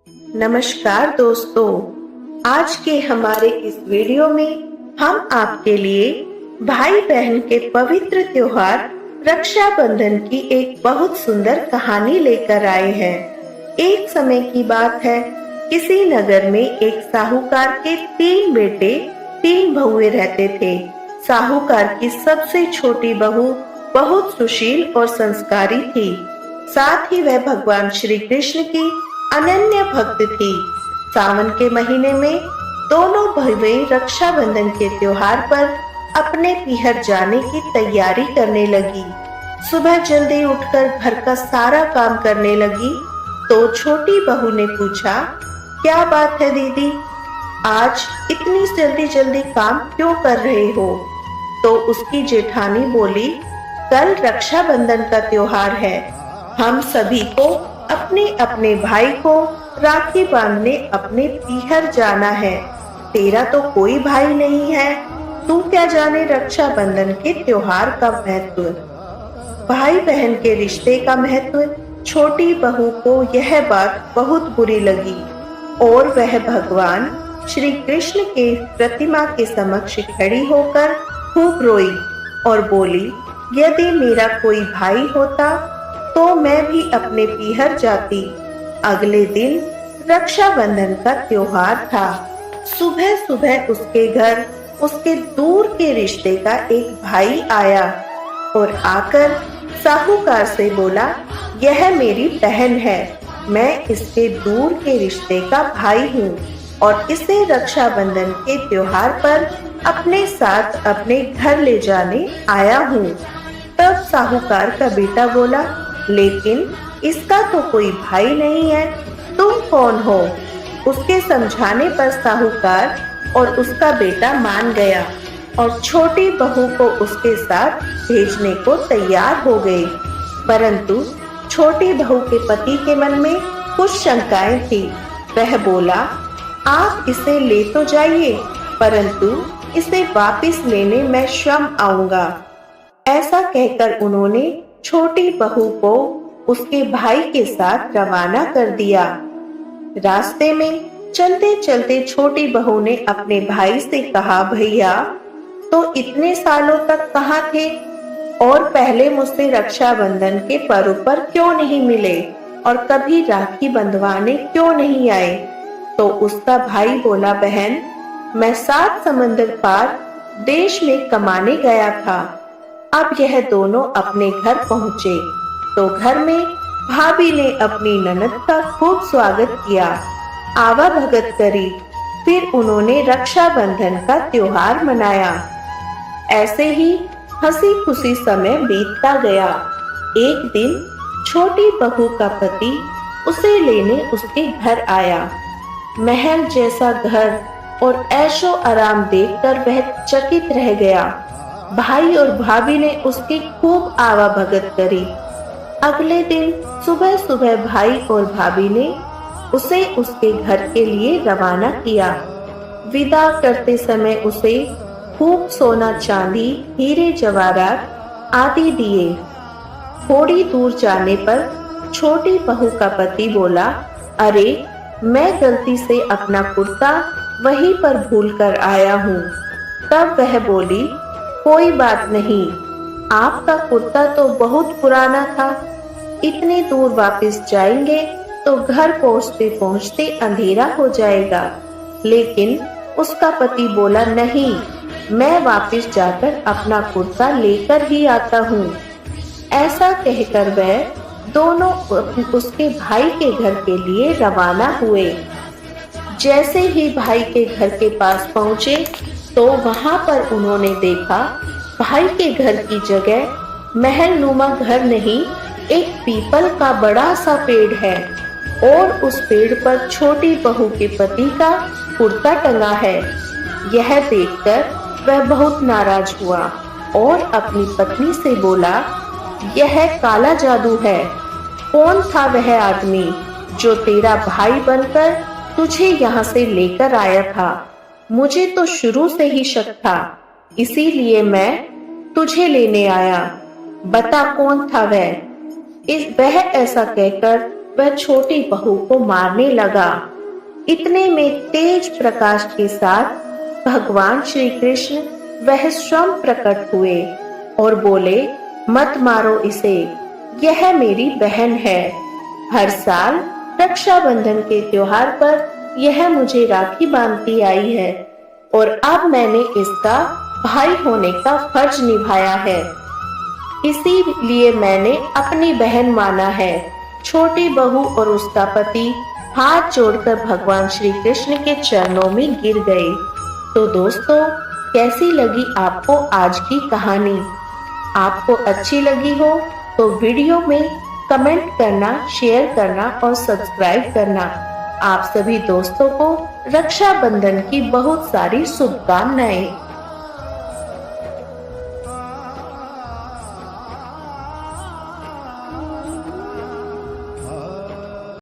नमस्कार दोस्तों, आज के हमारे इस वीडियो में हम आपके लिए भाई बहन के पवित्र त्योहार रक्षाबंधन की एक बहुत सुंदर कहानी लेकर आए हैं। एक समय की बात है, किसी नगर में एक साहूकार के 3 बेटे 3 बहुएं रहते थे। साहूकार की सबसे छोटी बहू बहुत सुशील और संस्कारी थी। साथ ही वह भगवान श्री कृष्ण की अनन्य भक्त थी। सावन के महीने में दोनों बहुएं रक्षाबंधन के त्योहार पर अपने पीहर जाने की तैयारी करने लगी। सुबह जल्दी उठकर घर का सारा काम करने लगी तो छोटी बहू ने पूछा, क्या बात है दीदी, आज इतनी जल्दी जल्दी काम क्यों कर रहे हो? तो उसकी जेठानी बोली, कल रक्षाबंधन का त्योहार है। हम सभी को अपने अपने भाई को राखी बांधने अपने पीहर जाना है। तेरा तो कोई भाई नहीं है, तू क्या जाने रक्षाबंधन के त्योहार का महत्व। भाई बहन के रिश्ते का महत्व छोटी बहू को यह बात बहुत बुरी लगी और वह भगवान श्री कृष्ण के प्रतिमा के समक्ष खड़ी होकर खूब रोई और बोली, यदि मेरा कोई भाई होता तो मैं भी अपने पीहर जाती। अगले दिन रक्षाबंधन का त्योहार था। सुबह सुबह उसके घर उसके दूर के रिश्ते का एक भाई आया और आकर साहूकार से बोला, यह मेरी बहन है, मैं इसके दूर के रिश्ते का भाई हूँ और इसे रक्षाबंधन के त्योहार पर अपने साथ अपने घर ले जाने आया हूँ। तब साहूकार का बेटा बोला, लेकिन इसका तो कोई भाई नहीं है, तुम कौन हो? उसके समझाने पर साहूकार और उसका बेटा मान गया और छोटी बहू को उसके साथ भेजने को तैयार हो गए। परंतु छोटी बहू के पति के मन में कुछ शंकाएं थी। वह बोला, आप इसे ले तो जाइए, परंतु इसे वापस लेने मैं स्वयं आऊंगा। ऐसा कहकर उन्होंने छोटी बहू को उसके भाई के साथ रवाना कर दिया। रास्ते में चलते चलते छोटी बहू ने अपने भाई से कहा, भैया तो इतने सालों तक कहाँ थे और पहले मुझसे रक्षाबंधन के पर्व पर क्यों नहीं मिले और कभी राखी बंधवाने क्यों नहीं आए? तो उसका भाई बोला, बहन मैं 7 समंदर पार देश में कमाने गया था। अब यह दोनों अपने घर पहुँचे तो घर में भाभी ने अपनी ननद का खूब स्वागत किया, आवाभगत करी। फिर उन्होंने रक्षाबंधन का त्योहार मनाया। ऐसे ही हंसी खुशी समय बीतता गया। एक दिन छोटी बहू का पति उसे लेने उसके घर आया। महल जैसा घर और ऐशो आराम देखकर वह चकित रह गया। भाई और भाभी ने उसकी खूब आवाभगत करी। अगले दिन सुबह सुबह भाई और भाभी ने उसे उसके घर के लिए रवाना किया। विदा करते समय उसे खूब सोना चांदी, हीरे जवाहरात आदि दिए। थोड़ी दूर जाने पर छोटी बहू का पति बोला, अरे मैं गलती से अपना कुर्ता वहीं पर भूल कर आया हूँ। तब वह बोली, कोई बात नहीं, आपका कुर्ता तो बहुत पुराना था, इतनी दूर वापस जाएंगे तो घर पहुँचते पहुँचते अंधेरा हो जाएगा। लेकिन उसका पति बोला, नहीं, मैं वापस जाकर अपना कुर्ता लेकर ही आता हूँ। ऐसा कहकर वह दोनों उसके भाई के घर के लिए रवाना हुए। जैसे ही भाई के घर के पास पहुँचे तो वहां पर उन्होंने देखा, भाई के घर की जगह महल नुमा घर नहीं, एक पीपल का बड़ा सा पेड़ है और उस पेड़ पर छोटी बहू के पति का कुर्ता टंगा है। यह देखकर वह बहुत नाराज हुआ और अपनी पत्नी से बोला, यह काला जादू है। कौन था वह आदमी जो तेरा भाई बनकर तुझे यहाँ से लेकर आया था? मुझे तो शुरू से ही शक था, इसीलिए मैं तुझे लेने आया। बता कौन था वह? वह ऐसा कहकर वह छोटी बहू को मारने लगा। इतने में तेज प्रकाश के साथ भगवान श्री कृष्ण वह स्वयं प्रकट हुए और बोले, मत मारो इसे, यह मेरी बहन है। हर साल रक्षाबंधन के त्योहार पर यह मुझे राखी बांधती आई है और अब मैंने इसका भाई होने का फर्ज निभाया है, इसीलिए मैंने अपनी बहन माना है। छोटी बहू और उसका पति हाथ जोड़कर भगवान श्री कृष्ण के चरणों में गिर गए। तो दोस्तों, कैसी लगी आपको आज की कहानी? आपको अच्छी लगी हो तो वीडियो में कमेंट करना, शेयर करना और सब्सक्राइब करना। आप सभी दोस्तों को रक्षाबंधन की बहुत सारी शुभकामनाएं।